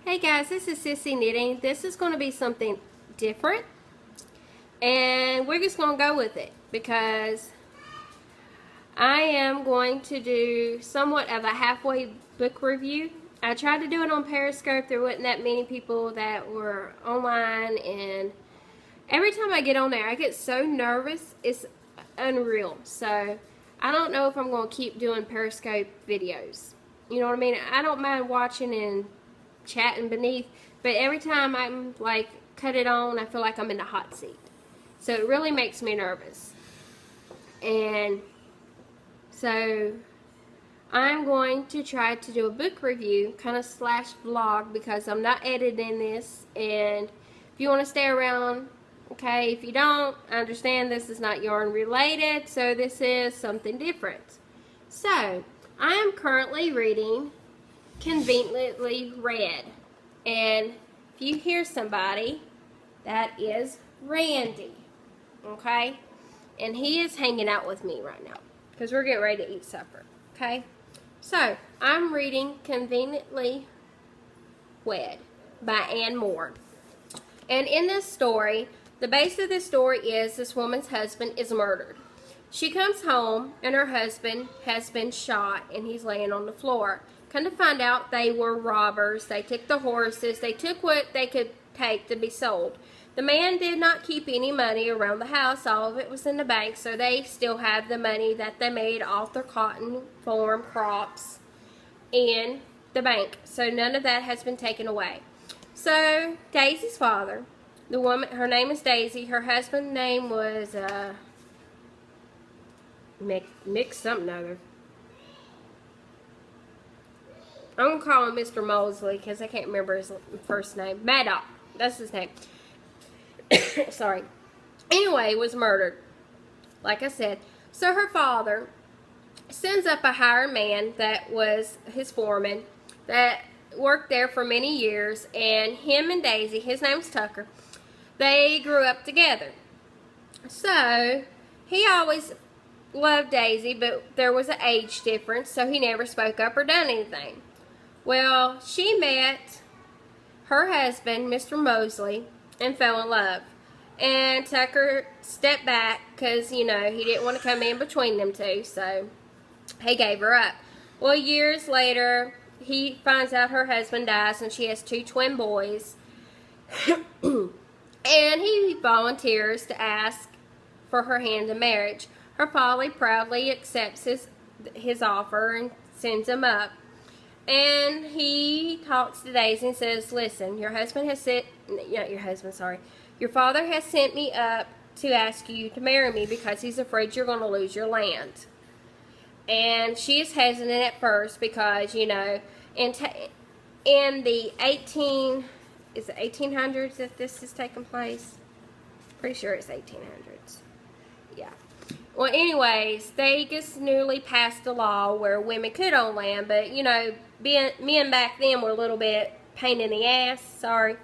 Hey guys, this is Sissy Knitting. This is going to be something different, and we're just going to go with it because I am going to do somewhat of a halfway book review. I tried to do it on Periscope. There wasn't that many people that were online, and every time I get on there I get so nervous. It's unreal. So I don't know if I'm going to keep doing Periscope videos. You know what I mean? I don't mind watching and chatting beneath, but every time I'm like cut it on, I feel like I'm in the hot seat. So it really makes me nervous. And so I'm going to try to do a book review, kind of slash vlog, because I'm not editing this. And if you want to stay around, okay. If you don't, I understand this is not yarn related, so this is something different. So I am currently reading Conveniently Red, and if you hear somebody, that is Randy, okay, and he is hanging out with me right now because we're getting ready to eat supper. Okay, so I'm reading Conveniently Wed by Ann Moore, and in this story, the base of this story is this woman's husband is murdered. She comes home and her husband has been shot and he's laying on the floor. Come to find out, they were robbers. They took the horses. They took what they could take to be sold. The man did not keep any money around the house. All of it was in the bank, so they still have the money that they made off their cotton farm crops in the bank. So none of that has been taken away. So Daisy's father, the woman, her name is Daisy. Her husband's name was Mick something other. I'm going to call him Mr. Mosley because I can't remember his first name. Maddox. That's his name. Sorry. Anyway, was murdered. Like I said. So her father sends up a hired man that was his foreman that worked there for many years. And him and Daisy, his name's Tucker, they grew up together. So he always loved Daisy, but there was an age difference, so he never spoke up or done anything. Well, she met her husband, Mr. Mosley, and fell in love. And Tucker stepped back because, you know, he didn't want to come in between them two, so he gave her up. Well, years later, he finds out her husband dies, and she has two twin boys. And he volunteers to ask for her hand in marriage. Her father proudly accepts his offer and sends him up. And he talks to Daisy and says, listen, your husband has sent, not your husband, sorry. Your father has sent me up to ask you to marry me because he's afraid you're going to lose your land. And she is hesitant at first because, you know, in the 1800s that this is taking place? Pretty sure it's 1800s. Yeah. Well, anyways, they just newly passed a law where women could own land, but, you know, men back then were a little bit pain in the ass, sorry.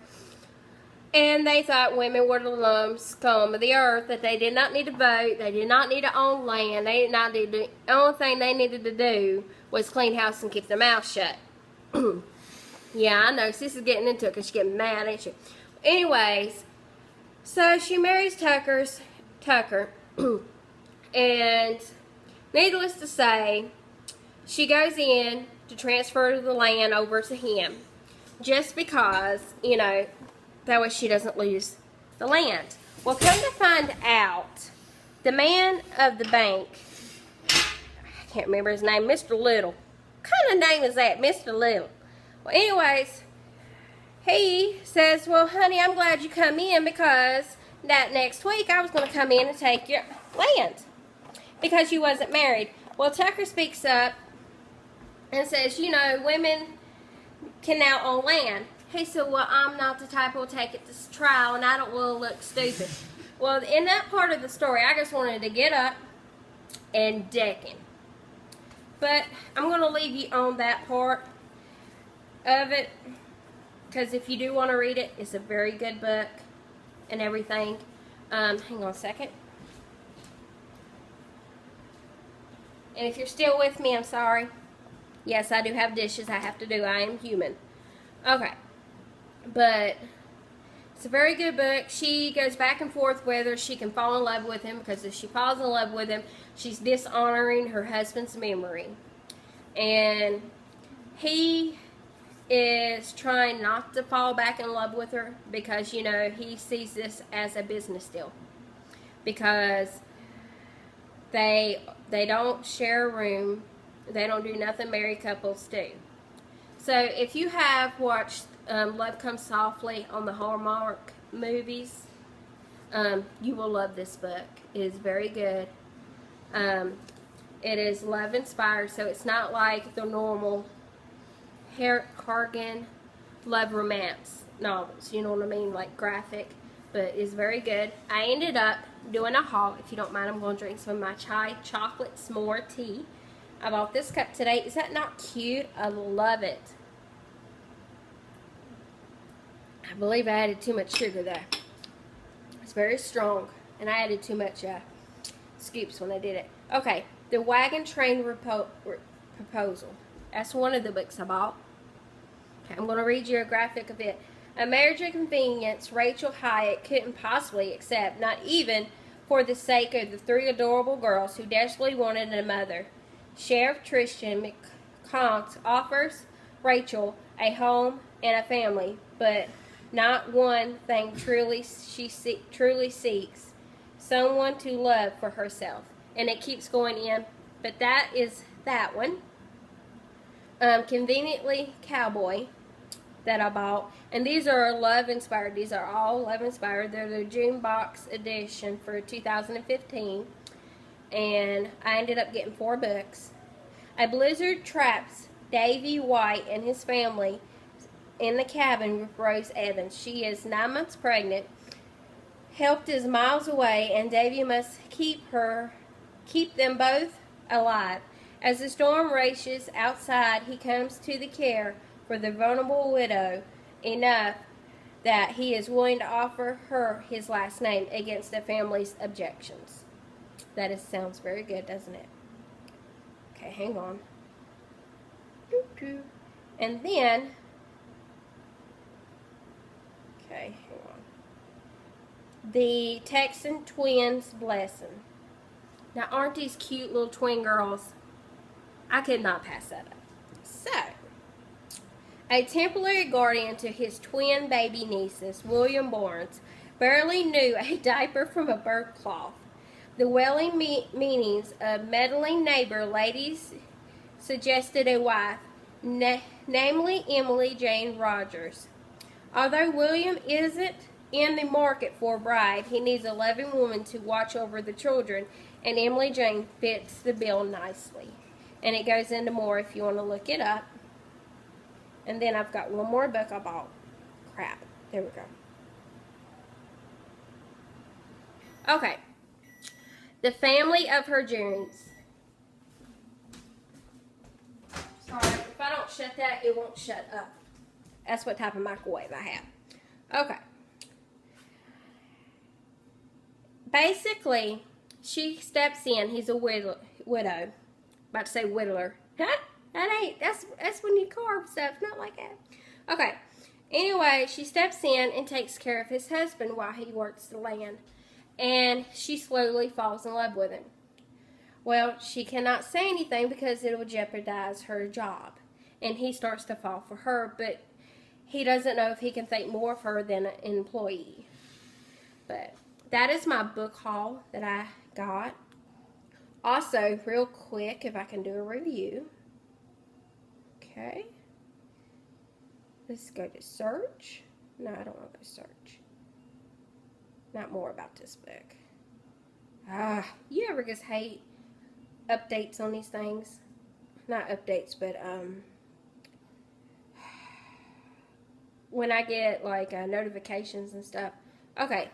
And they thought women were the scum of the earth, that they did not need to vote, they did not need to own land, they did not need to, the only thing they needed to do was clean house and keep their mouth shut. Yeah, I know, Sis is getting into it because she's getting mad, ain't she? Anyways, so she marries Tucker. And needless to say, she goes in to transfer the land over to him. Just because, you know, that way she doesn't lose the land. Well, come to find out, the man of the bank, I can't remember his name, Mr. Little. What kind of name is that, Mr. Little? Well, anyways, he says, well, honey, I'm glad you come in because that next week I was going to come in and take your land because you wasn't married. Well, Tucker speaks up and says, you know, women can now own land. He said, well, I'm not the type who will take it to trial, and I don't want to look stupid. Well, in that part of the story, I just wanted to get up and deck him. But I'm going to leave you on that part of it, because if you do want to read it, it's a very good book and everything. Hang on a second. And if you're still with me, I'm sorry. Yes, I do have dishes I have to do. I am human. Okay. But it's a very good book. She goes back and forth whether she can fall in love with him, because if she falls in love with him, she's dishonoring her husband's memory. And he is trying not to fall back in love with her because, you know, he sees this as a business deal. Because they don't share a room. They don't do nothing married couples do. So if you have watched Love Comes Softly on the Hallmark movies, you will love this book. It is very good. It is love inspired, so it's not like the normal Hargan love romance novels, you know what I mean, like graphic, but it's very good. I ended up doing a haul. If you don't mind, I'm going to drink some of my chai chocolate s'more tea. I bought this cup today. Is that not cute? I love it. I believe I added too much sugar though. It's very strong, and I added too much scoops when I did it. Okay, the Wagon Train Proposal. That's one of the books I bought. Okay, I'm going to read you a graphic of it. A marriage of convenience Rachel Hyatt couldn't possibly accept, not even for the sake of the three adorable girls who desperately wanted a mother. Sheriff Tristan McConks offers Rachel a home and a family, but not one thing she truly seeks: someone to love for herself. And it keeps going in, but that is that one. Conveniently Cowboy, that I bought, and these are love inspired. These are all love inspired. They're the June box edition for 2015, and I ended up getting 4 books. A blizzard traps Davy White and his family in the cabin with Rose Evans. She is 9 months pregnant. Help is miles away, and Davy must keep them both alive. As the storm rages outside, he comes to the care for the vulnerable widow enough that he is willing to offer her his last name against the family's objections. That sounds very good, doesn't it? Okay, hang on. And then, okay, hang on. The Texan Twins Blessing. Now, aren't these cute little twin girls? I could not pass that up. So, a temporary guardian to his twin baby nieces, William Barnes, barely knew a diaper from a bird cloth. The welling meanings of meddling neighbor ladies suggested a wife, namely Emily Jane Rogers. Although William isn't in the market for a bride, he needs a loving woman to watch over the children, and Emily Jane fits the bill nicely. And it goes into more if you want to look it up. And then I've got one more book I bought. Crap. There we go. Okay. The Family of Her Jones. Sorry, if I don't shut that, it won't shut up. That's what type of microwave I have. Okay. Basically, she steps in. He's a widow. About to say whittler. Huh? That's when you carve stuff, not like that. Okay. Anyway, she steps in and takes care of his husband while he works the land. And she slowly falls in love with him. Well, she cannot say anything because it will jeopardize her job. And he starts to fall for her, but he doesn't know if he can think more of her than an employee. But that is my book haul that I got. Also, real quick, if I can do a review. Okay. Let's go to search. No, I don't want to go search. Not more about this book. You ever just hate updates on these things? Not updates, but when I get like notifications and stuff. Okay.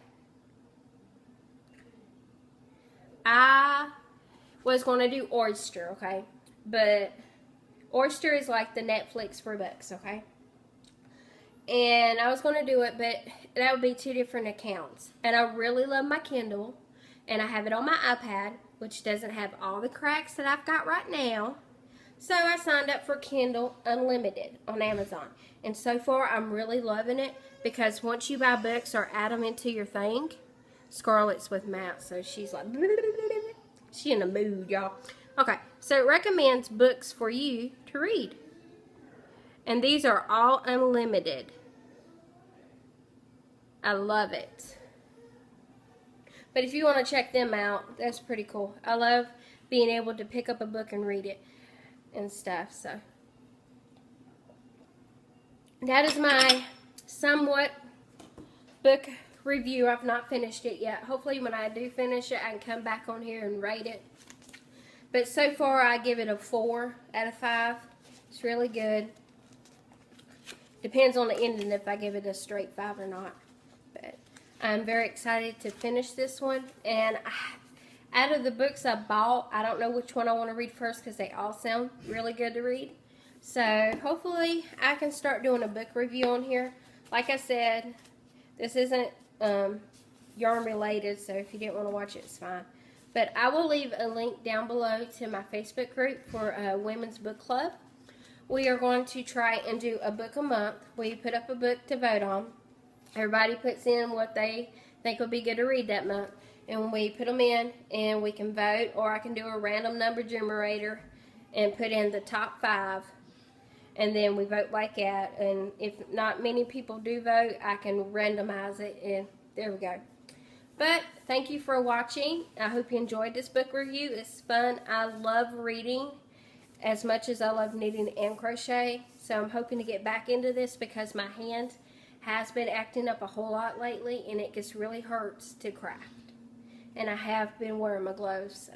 I was going to do Oyster, okay? But Oyster is like the Netflix for books, okay? And I was going to do it, but that would be 2 different accounts. And I really love my Kindle. And I have it on my iPad, which doesn't have all the cracks that I've got right now. So I signed up for Kindle Unlimited on Amazon. And so far, I'm really loving it because once you buy books or add them into your thing, Scarlett's with Matt, so she's like, she in a mood, y'all. Okay, so it recommends books for you to read. And these are all unlimited. I love it. But if you want to check them out, that's pretty cool. I love being able to pick up a book and read it and stuff. So that is my somewhat book review. I've not finished it yet. Hopefully when I do finish it, I can come back on here and rate it. But so far, I give it a 4 out of 5. It's really good. Depends on the ending if I give it a straight 5 or not. But I'm very excited to finish this one. And out of the books I bought, I don't know which one I want to read first because they all sound really good to read. So hopefully I can start doing a book review on here. Like I said, this isn't yarn related, so if you didn't want to watch it, it's fine. But I will leave a link down below to my Facebook group for a women's book club. We are going to try and do a book a month. We put up a book to vote on. Everybody puts in what they think would be good to read that month. And we put them in and we can vote, or I can do a random number generator and put in the top 5. And then we vote like that. And if not many people do vote, I can randomize it. And there we go. But thank you for watching. I hope you enjoyed this book review. It's fun. I love reading as much as I love knitting and crochet. So I'm hoping to get back into this because my hand has been acting up a whole lot lately and it just really hurts to craft. And I have been wearing my gloves. So.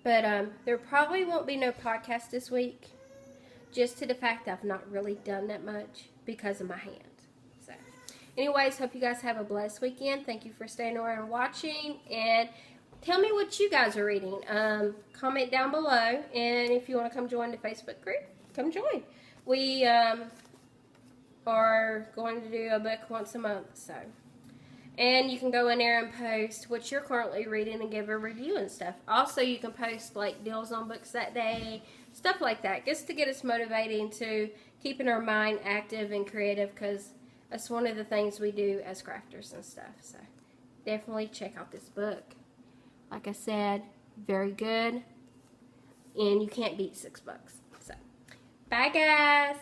But there probably won't be no podcast this week, just to the fact that I've not really done that much because of my hand. So, anyways, hope you guys have a blessed weekend. Thank you for staying around and watching. And tell me what you guys are reading. Comment down below. And if you want to come join the Facebook group, come join. We are going to do a book once a month. So, and you can go in there and post what you're currently reading and give a review and stuff. Also, you can post like deals on books that day, stuff like that, just to get us motivated to keeping our mind active and creative, because that's one of the things we do as crafters and stuff. So definitely check out this book. Like I said, very good, and you can't beat $6. So bye guys.